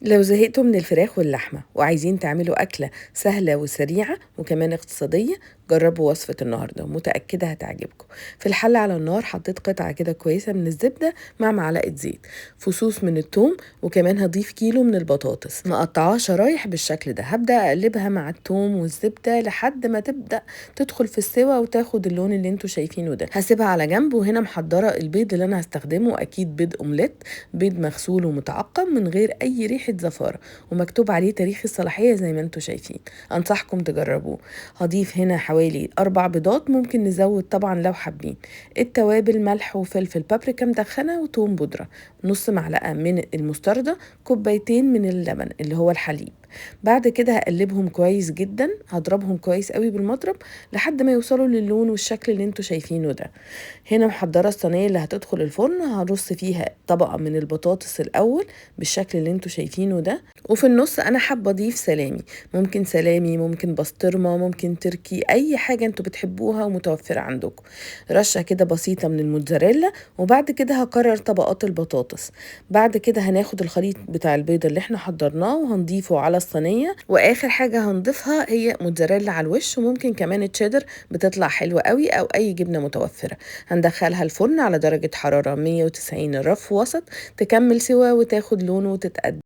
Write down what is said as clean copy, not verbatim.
لو زهقتوا من الفراخ واللحمة وعايزين تعملوا أكلة سهلة وسريعة وكمان اقتصادية، جربوا وصفة النهاردة، متأكدة هتعجبكم. في الحلة على النار حطيت قطعة كده كويسة من الزبدة مع معلقة زيت، فصوص من الثوم، وكمان هضيف كيلو من البطاطس مقطعاها شرايح بالشكل ده. هبدأ أقلبها مع الثوم والزبدة لحد ما تبدأ تدخل في السوا وتاخد اللون اللي انتوا شايفينه ده. هسيبها على جنب، وهنا محضرة البيض اللي أنا هستخدمه، أكيد بيض أومليت، بيض مغسول ومتعقم من غير أي ريحة زفارة، ومكتوب عليه تاريخ الصلاحية زي ما انتوا شايفين. أنصحكم تجربوه. هضيف هنا حوالي 4 بيضات، ممكن نزود طبعا لو حابين. التوابل ملح وفلفل بابريكا مدخنة وتوم بودرة، نص معلقة من المستردة، كوبايتين من اللبن اللي هو الحليب. بعد كده هقلبهم كويس جدا، هضربهم كويس قوي بالمضرب لحد ما يوصلوا للون والشكل اللي انتوا شايفينه ده. هنا محضرة الصينية اللي هتدخل الفرن، هرص فيها طبقة من البطاطس الأول بالشكل اللي انتوا شايفينه ده، وفي النص أنا حابة أضيف سلامي، ممكن سلامي، ممكن بسطرمة، ممكن تركي، أي حاجة انتوا بتحبوها ومتوفرة عندكم. رشة كده بسيطة من الموتزاريلا، وبعد كده هكرر طبقات البطاطس. بعد كده هناخد الخليط بتاع البيض اللي احنا حضرناه وهنضيفه على الصينية، وآخر حاجة هنضيفها هي موتزاريلا على الوش، وممكن كمان تشيدر، بتطلع حلوة قوي، أو أي جبنة متوفرة. هندخلها الفرن على درجة حرارة 190، الرف وسط، تكمل سوا وتاخد لون وتتقدم.